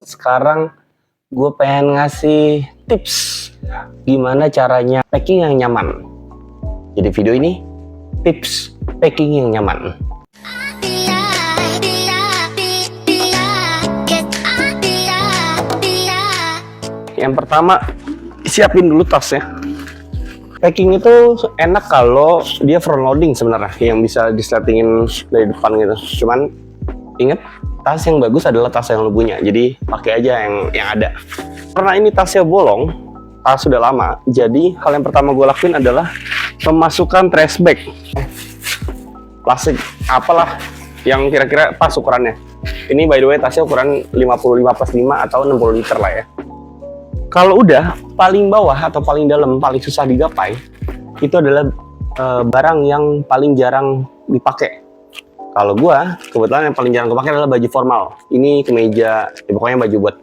Sekarang gue pengen ngasih tips gimana caranya packing yang nyaman. Jadi video ini tips packing yang nyaman. Yang pertama, siapin dulu tasnya. Packing itu enak kalau dia front loading sebenarnya, yang bisa disettingin dari depan gitu. Cuman inget, tas yang bagus adalah tas yang lo punya, jadi pakai aja yang ada. Karena ini tasnya bolong, tas sudah lama, jadi hal yang pertama gue lakuin adalah memasukkan trash bag, plastik apalah yang kira-kira pas ukurannya. Ini by the way tasnya ukuran 55/5 atau 60 liter lah ya. Kalau udah paling bawah atau paling dalam, paling susah digapai, itu adalah barang yang paling jarang dipakai. Kalau gua kebetulan yang paling jarang kepake adalah baju formal. Ini kemeja, ya pokoknya baju buat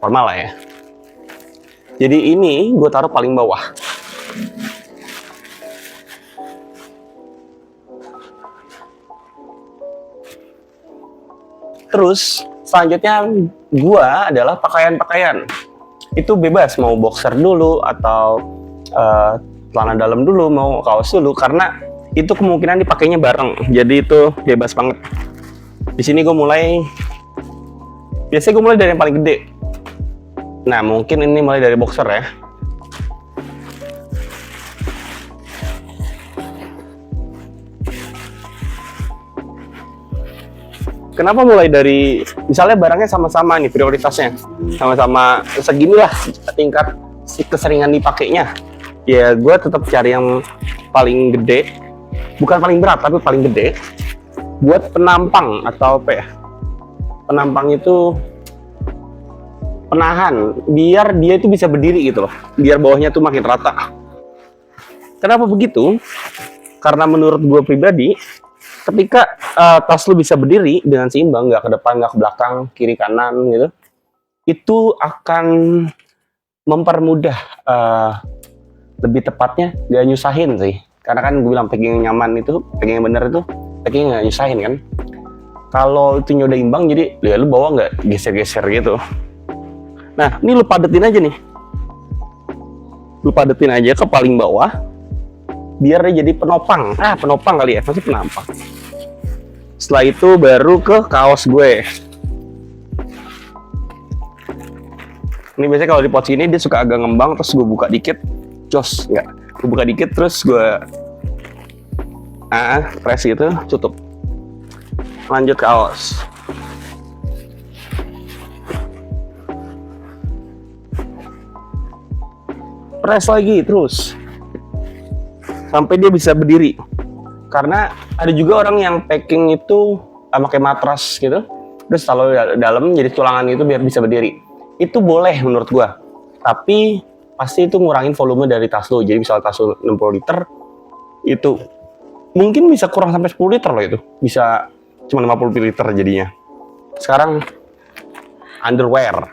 formal lah ya. Jadi ini gue taruh paling bawah. Terus selanjutnya gua adalah pakaian-pakaian. Itu bebas mau boxer dulu atau celana dalam dulu, mau kaos dulu, karena itu kemungkinan dipakainya bareng, jadi itu bebas banget. Di sini gue mulai, biasanya gue mulai dari yang paling gede. Nah mungkin ini mulai dari boxer ya. Kenapa mulai dari, misalnya barangnya sama-sama nih prioritasnya, sama-sama segini lah tingkat keseringan dipakainya, ya gue tetap cari yang paling gede. Bukan paling berat, tapi paling gede. Buat penampang atau apa ya? Penampang itu penahan, biar dia itu bisa berdiri gitu loh. Biar bawahnya tuh makin rata. Kenapa begitu? Karena menurut gue pribadi, ketika tas lu bisa berdiri dengan seimbang, nggak ke depan, nggak ke belakang, kiri kanan gitu, itu akan mempermudah, lebih tepatnya gak nyusahin sih. Karena kan gue bilang packing yang nyaman itu, packing yang bener itu, packing yang gak nyusahin kan. Kalau itu udah imbang, jadi ya lu bawa nggak geser-geser gitu. Nah, ini lu padetin aja nih. Lu padetin aja ke paling bawah, biar dia jadi penopang. Penopang kali ya, masih penampang. Setelah itu baru ke kaos gue. Ini biasanya kalau di pot sini dia suka agak ngembang, terus gue buka dikit, jos, enggak. Gue buka dikit, terus gue press gitu, tutup. Lanjut kaos. Press lagi terus sampai dia bisa berdiri. Karena ada juga orang yang packing itu pakai matras gitu, terus kalau dalam jadi tulangan itu biar bisa berdiri. Itu boleh menurut gua, tapi pasti itu ngurangin volume dari tas lo. Jadi misalnya tas lo 60 liter, itu mungkin bisa kurang sampai 10 liter loh, itu bisa cuma 50 liter jadinya. Sekarang underwear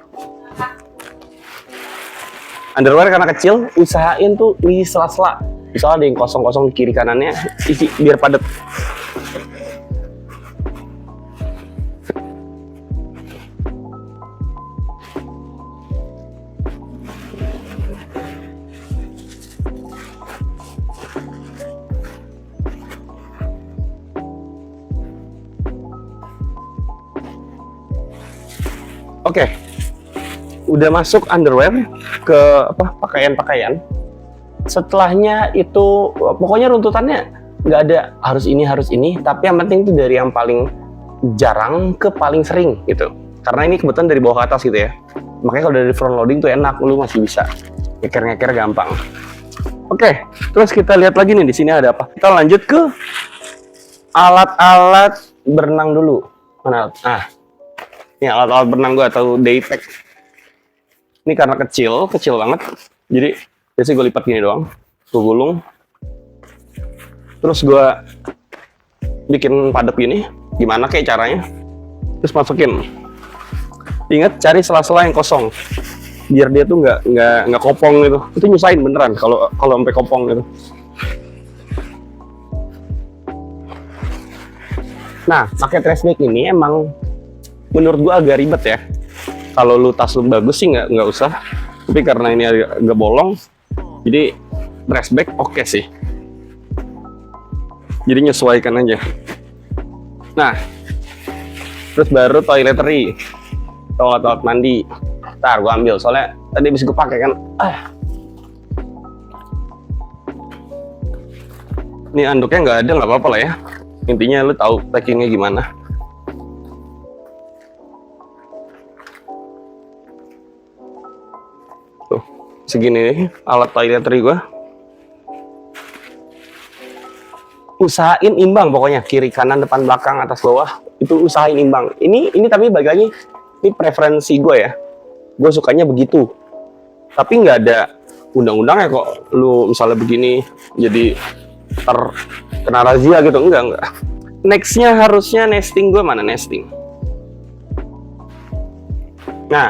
karena kecil, usahain tuh di sela-sela. Misalnya ada yang kosong-kosong kiri kanannya, isi biar padat. Oke, udah masuk underwear ke pakaian-pakaian. Setelahnya itu pokoknya runtutannya nggak ada harus ini, tapi yang penting itu dari yang paling jarang ke paling sering gitu. Karena ini kebetulan dari bawah ke atas gitu ya. Makanya kalau dari front loading tuh enak, lu masih bisa ngeker-ngeker gampang. Oke, terus kita lihat lagi nih di sini ada apa. Kita lanjut ke alat-alat berenang dulu. Mana? Ini alat-alat berenang gue atau day pack. Ini karena kecil banget, jadi biasanya gue lipat gini doang, gue gulung, terus gue bikin padat gini. Gimana kayak caranya? Terus masukin. Ingat cari sela-sela yang kosong, biar dia tuh nggak kopong gitu. Itu nyusahin beneran kalau sampai kopong gitu. Nah, pakai trash bag ini emang menurut gua agak ribet ya. Kalau lu tas lu bagus sih nggak usah, tapi karena ini agak bolong, jadi trash bag oke sih. Jadi nyesuaikan aja. Nah, terus baru toiletry, toilet mandi. Ntar gua ambil soalnya tadi bisa gue pakai kan. Ini anduknya nggak ada, nggak apa-apa lah ya. Intinya lu tahu packingnya gimana. Tuh, segini nih alat toiletry gua. Usahain imbang pokoknya, kiri kanan depan belakang atas bawah itu usahain imbang. Ini tapi balik lagi, ini preferensi gue ya. Gue sukanya begitu. Tapi nggak ada undang-undangnya kok. Lu misalnya begini jadi terkena razia gitu, enggak. Nextnya harusnya nesting. Gue mana nesting? Nah,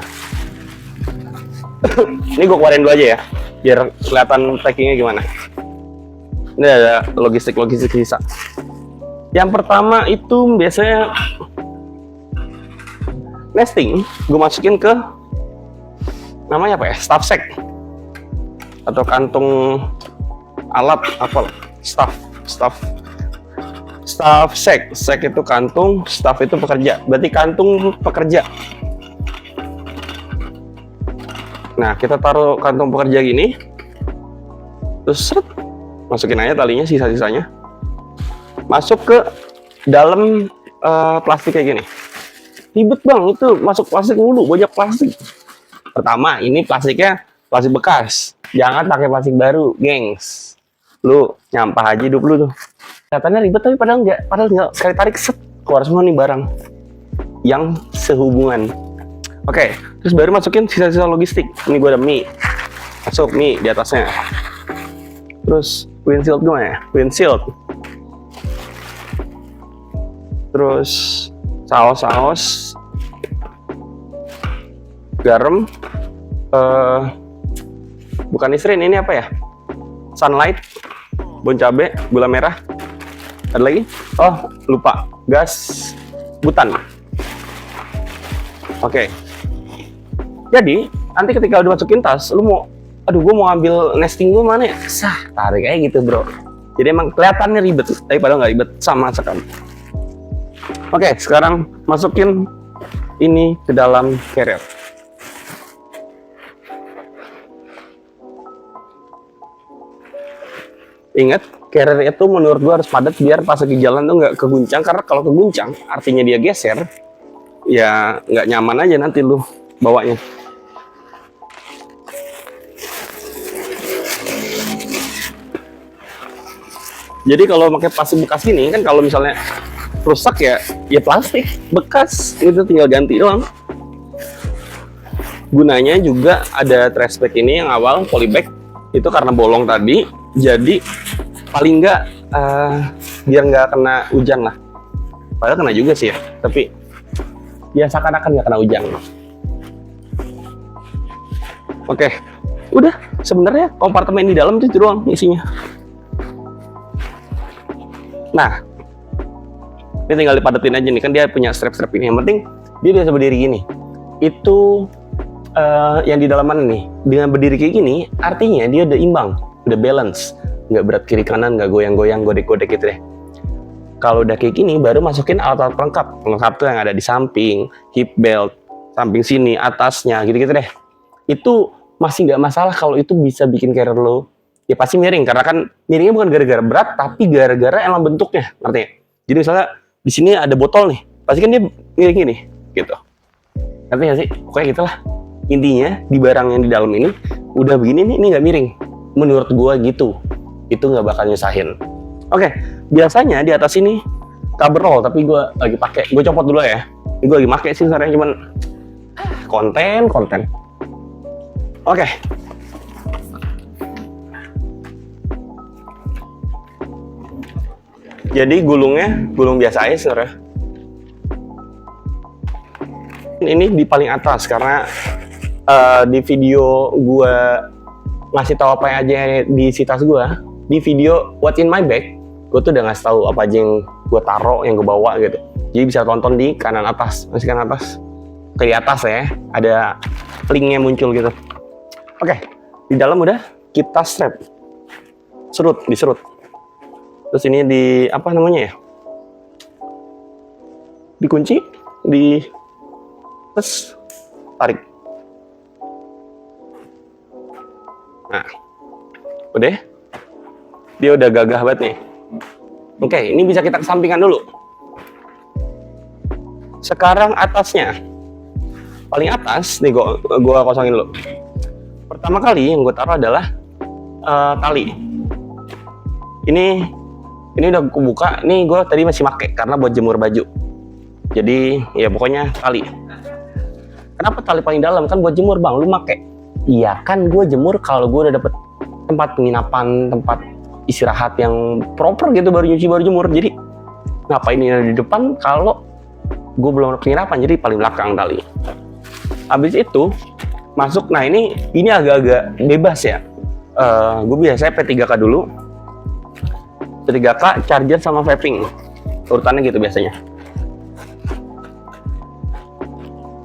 ini gue keluarin dulu aja ya, biar kelihatan packingnya gimana. Ini ada logistik sisa. Yang pertama itu biasanya nesting, gue masukin ke namanya apa ya, staff sack atau kantung alat apa, staff sack. Sack itu kantung, staff itu pekerja. Berarti kantung pekerja. Nah, kita taruh kantung pekerja gini, terus seret, masukin aja talinya sisa-sisanya, masuk ke dalam plastik kayak gini. Ribet bang, itu masuk plastik dulu, banyak plastik. Pertama, ini plastiknya plastik bekas, jangan pakai plastik baru, gengs. Lu nyampah aja hidup lu tuh. Katanya ribet tapi padahal enggak, sekali tarik set, keluar semua nih barang yang sehubungan. Oke, terus baru masukin sisa-sisa logistik. Ini gue ada mie, masuk mie di atasnya. Terus windshield gimana ya? Windshield. Terus saus, garam, bukan Listerine, ini apa ya? Sunlight, bon cabe, gula merah. Ada lagi? Oh, lupa. Gas butan. Oke. Jadi, nanti ketika udah masukin tas, lu mau, aduh gue mau ambil nesting gue mana ya? Sah, tarik aja gitu bro. Jadi emang kelihatannya ribet, tapi padahal nggak ribet sama sekali. Oke, sekarang masukin ini ke dalam carrier. Ingat, carrier itu menurut gue harus padat biar pas lagi jalan tuh nggak keguncang. Karena kalau keguncang, artinya dia geser, ya nggak nyaman aja nanti lu bawanya. Jadi kalau pakai plastik bekas ini kan, kalau misalnya rusak ya plastik bekas itu tinggal ganti doang. Gunanya juga ada trash bag ini yang awal polybag itu karena bolong tadi, jadi paling nggak biar nggak kena hujan lah. Padahal kena juga sih ya, tapi ya seakan-akan nggak kena hujan. Oke, udah sebenarnya kompartemen di dalam itu doang isinya. Nah, ini tinggal dipadetin aja nih, kan dia punya strap-strap ini. Yang penting dia bisa berdiri gini. Itu yang di dalam mana nih? Dengan berdiri kayak gini, artinya dia udah imbang, udah balance, nggak berat kiri kanan, nggak goyang-goyang, godek-godek gitu deh. Kalau udah kayak gini, baru masukin alat-alat pelengkap tuh yang ada di samping, hip belt, samping sini, atasnya, gitu-gitu deh. Itu masih nggak masalah kalau itu bisa bikin carrier lo ya pasti miring, karena kan miringnya bukan gara-gara berat, tapi gara-gara emang bentuknya, ngerti ya? Jadi misalnya di sini ada botol nih, pasti kan dia miring gini, gitu. Ngerti nggak sih? Pokoknya gitulah. Intinya di barang yang di dalam ini udah begini nih, ini nggak miring. Menurut gua gitu, itu nggak bakal nyusahin. Oke, biasanya di atas ini cover roll, tapi gua lagi pakai, gua copot dulu ya. Ini gua lagi pakai sih sebenarnya, cuman konten. Oke. Jadi gulungnya gulung biasa aja sebenarnya. Ini di paling atas karena di video gua ngasih tahu apa aja di isi tas gua, di video What's in my bag, gua tuh udah ngasih tahu apa aja yang gua taruh, yang gua bawa gitu. Jadi bisa tonton di kanan atas, masih kanan atas. ke di atas ya, ada linknya muncul gitu. Oke, di dalam udah kita strap, diserut. Terus ini di apa namanya ya? Dikunci, terus tarik. Nah, udah, dia udah gagah banget nih. Oke, ini bisa kita kesampingkan dulu. Sekarang atasnya, paling atas nih gua kosongin dulu. Pertama kali yang gue taruh adalah tali. Ini udah gue buka. Nih gue tadi masih pakai karena buat jemur baju. Jadi ya pokoknya tali. Kenapa tali paling dalam? Kan buat jemur bang, lu make. Iya kan, gue jemur kalau gue udah dapet tempat penginapan, tempat istirahat yang proper gitu, baru nyuci baru jemur. Jadi ngapain ini ada di depan kalau gue belum ada penginapan? Jadi paling belakang tali. Habis itu masuk. Nah ini agak-agak bebas ya. Gue biasanya P3K dulu. P3K, charger sama vaping. Urutannya gitu biasanya.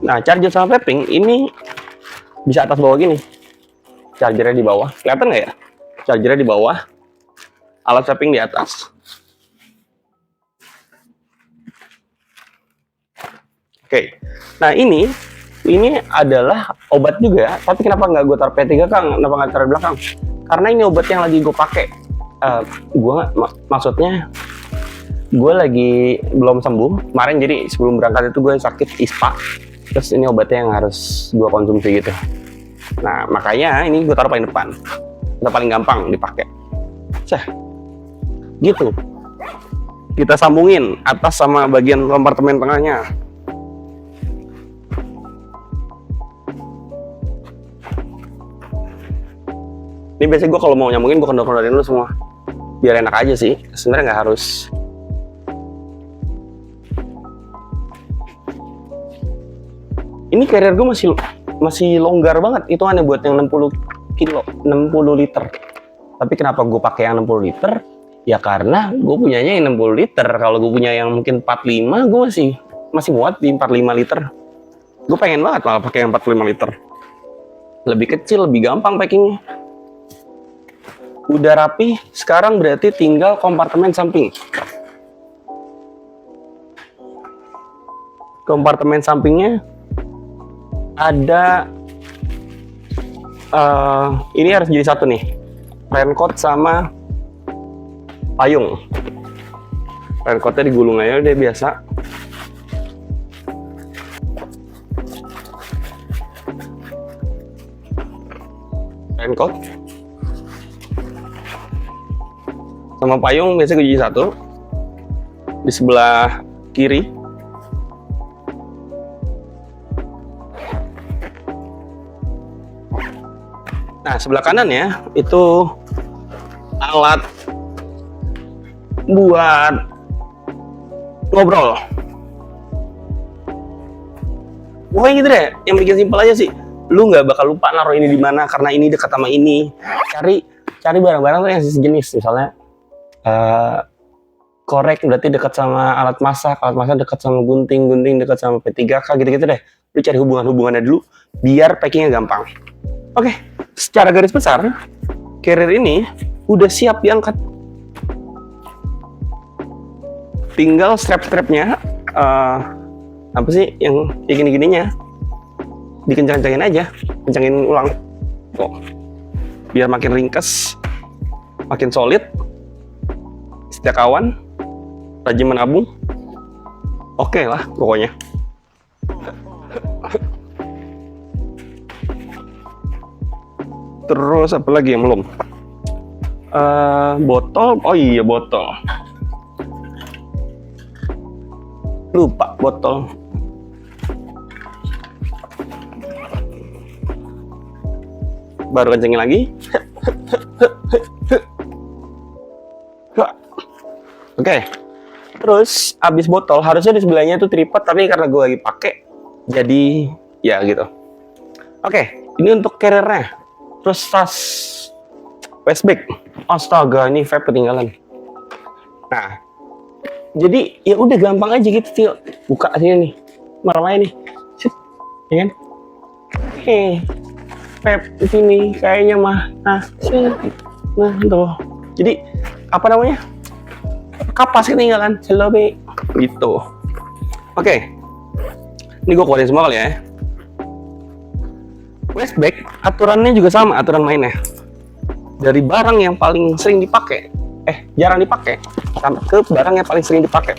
Nah, charger sama vaping ini bisa atas bawah gini. Chargernya di bawah. Kelihatan nggak ya? Chargernya di bawah. Alat vaping di atas. Oke. Nah, ini adalah obat juga, tapi kenapa nggak gue taruh P3K, kenapa nggak taruh di belakang? Karena ini obat yang lagi gue pakai. Maksudnya gue lagi belum sembuh kemarin, jadi sebelum berangkat itu gue sakit ISPA, terus ini obatnya yang harus gue konsumsi gitu. Nah makanya ini gue taruh paling depan, udah paling gampang dipakai. Gitu, kita sambungin atas sama bagian kompartemen tengahnya. Ini biasanya gue kalau mau nyambungin gue kendor-kendorin dulu semua, biar enak aja sih. Sebenarnya nggak harus. Ini carrier gue masih longgar banget. Itu aneh buat yang 60 liter. Tapi kenapa gue pakai yang 60 liter? Ya karena gue punyanya yang 60 liter. Kalau gue punya yang mungkin 45, gue masih muat di 45 liter. Gue pengen banget malah pakai yang 45 liter. Lebih kecil, lebih gampang packingnya. Udah rapi, sekarang berarti tinggal kompartemen samping. Kompartemen sampingnya ada, ini harus jadi satu nih, raincoat sama payung. Raincoatnya digulung aja udah biasa. Raincoat sama payung biasanya gue jadi satu di sebelah kiri. Nah sebelah kanan ya itu alat buat ngobrol. Pokoknya gitu deh, yang bikin simpel aja sih. Lu nggak bakal lupa naruh ini di mana karena ini dekat sama ini. Cari barang-barang tuh yang sejenis, misalnya korek berarti dekat sama alat masak dekat sama gunting dekat sama P3K, gitu-gitu deh. Lu cari hubungannya dulu biar packingnya gampang. Oke, secara garis besar carrier ini udah siap diangkat. Tinggal strap-strapnya apa sih yang kayak gini-gininya dikencang-kencangin aja, kencangin ulang kok, biar makin ringkes, makin solid. Setia kawan, rajin menabung, oke lah pokoknya. Terus apa lagi yang belum? Botol, oh iya botol, lupa botol. Baru kencengin lagi. Oke. Terus abis botol harusnya di sebelahnya itu tripod, tapi karena gue lagi pakai jadi ya gitu. Oke, ini untuk carriernya. Terus tas waist bag. Astaga, ini vape ketinggalan. Nah, jadi ya udah gampang aja gitu, tinggal buka sini nih, marahnya nih. ya kan? Pep di sini kayaknya mah, nah tuh. Jadi apa namanya? Kapas ketinggalan, selobe gitu. Oke, ini gue keluarin semua kali ya. Westback aturannya juga sama, aturan mainnya. Dari barang yang paling sering dipakai, jarang dipakai, sampai ke barang yang paling sering dipakai.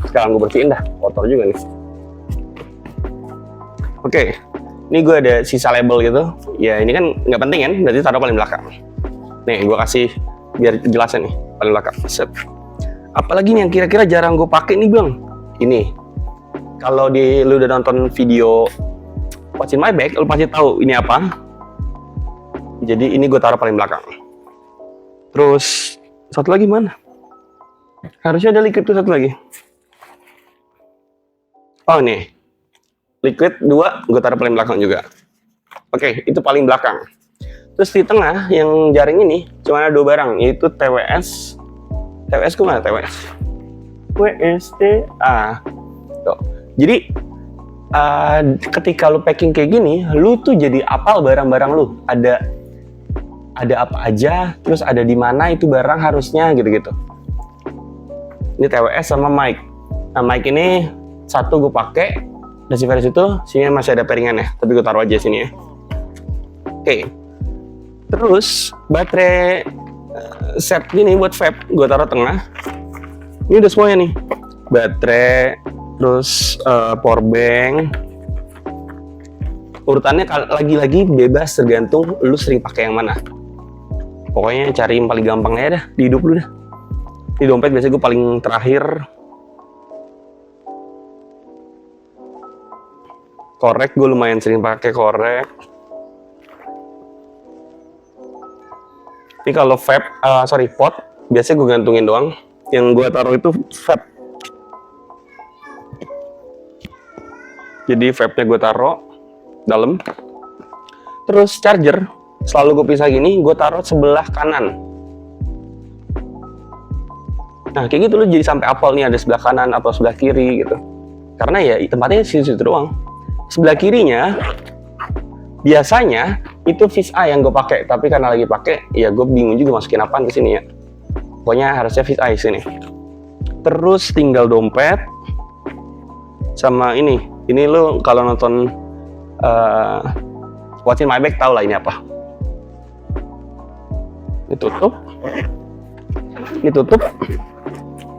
Sekarang gue bersihin dah, kotor juga nih. Oke, ini gue ada sisa label gitu. Ya ini kan nggak penting kan, berarti taruh paling belakang. Nih gue kasih biar jelasin nih, paling belakang. Set. Apalagi nih yang kira-kira jarang gue pakai nih bang. Ini, kalau lu udah nonton video What's in my bag, lu pasti tahu ini apa. Jadi ini gue taruh paling belakang. Terus satu lagi mana? Harusnya ada liquid tuh satu lagi. Oh nih, liquid 2 gue taruh paling belakang juga. Oke, itu paling belakang. Terus di tengah yang jaring ini cuma ada 2 barang, yaitu TWS. TWS gue mana TWS? WSTA. Tuh. Jadi ketika lu packing kayak gini, lu tuh jadi apal barang-barang lu. Ada apa aja, terus ada di mana itu barang harusnya gitu-gitu. Ini TWS sama mic. Nah mic ini satu gue pakai, receiver itu sini masih ada pairingannya, tapi gue taruh aja sini ya. Oke. Terus baterai set gini buat vape gue taruh tengah. Ini udah semuanya nih. Baterai, terus power bank. Urutannya lagi-lagi bebas tergantung lu sering pakai yang mana. Pokoknya cari yang paling gampang aja dah di hidup lu dah. Di dompet biasanya gue paling terakhir. Korek gue lumayan sering pakai korek. Ini kalau vape, pot, biasanya gue gantungin doang. Yang gue taruh itu vape. Jadi vape-nya gue taruh dalam. Terus charger selalu gue pisah gini, gue taruh sebelah kanan. Nah kayak gitu lo jadi sampai apal nih ada sebelah kanan atau sebelah kiri gitu. Karena ya tempatnya situ doang. Sebelah kirinya biasanya itu fish eye yang gue pakai, tapi karena lagi pakai ya gue bingung juga masukin apaan ke sini ya. Pokoknya harusnya fish eye sini. Terus tinggal dompet sama ini lo kalau nonton What's in my bag tau lah ini apa. Ditutup,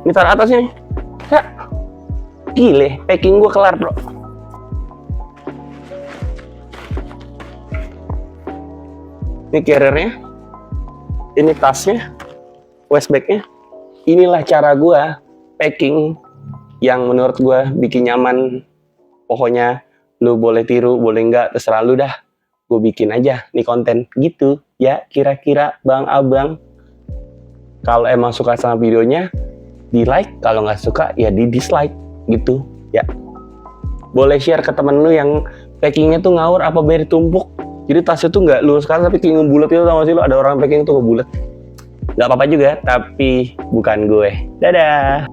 ini taruh atas ini. Ya, gile, packing gue kelar bro. Ini carriernya, ini tasnya, waist bagnya. Inilah cara gue packing yang menurut gue bikin nyaman. Pokoknya lu boleh tiru, boleh enggak, terserah lu dah. Gue bikin aja nih konten gitu ya, kira-kira bang abang. Kalau emang suka sama videonya di like, kalau nggak suka ya di dislike gitu ya. Boleh share ke temen lu yang packingnya tuh ngawur apa biar ditumpuk. Jadi tasnya tuh nggak lurus kan, tapi kayak ngebulet itu, tau gak sih lu, ada orang packing tuh ngebulet. Nggak apa-apa juga, tapi bukan gue. Dadah.